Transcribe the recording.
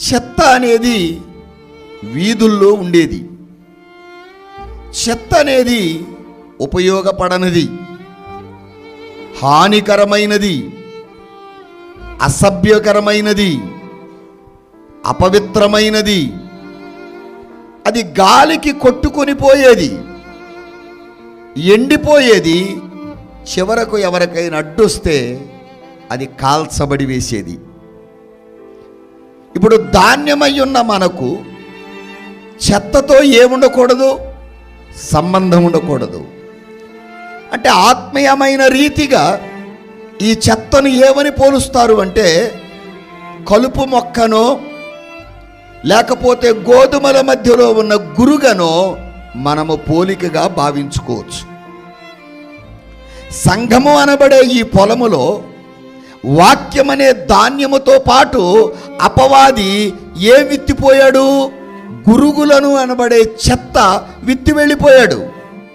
చెత్త అనేది వీధుల్లో ఉండేది. చెత్త అనేది ఉపయోగపడనిది, హానికరమైనది, అసభ్యకరమైనది, అపవిత్రమైనది. అది గాలికి కొట్టుకొని పోయేది, ఎండిపోయేది. చివరకు ఎవరికైనా అడ్డొస్తే అది కాల్చబడి వేసేది. ఇప్పుడు ధాన్యమై ఉన్న మనకు చెత్తతో ఏముండకూడదు? సంబంధం ఉండకూడదు. అంటే ఆత్మీయమైన రీతిగా ఈ చెత్తను ఏమని పోలుస్తారు అంటే, కలుపు మొక్కనో లేకపోతే గోధుమల మధ్యలో ఉన్న గురుగనో మనము పోలికగా భావించుకోవచ్చు. సంఘము అనబడే ఈ పొలములో వాక్యం అనే ధాన్యముతో పాటు అపవాది ఏం విత్తిపోయాడు? గురుగులను అనబడే చెత్త విత్తి వెళ్ళిపోయాడు.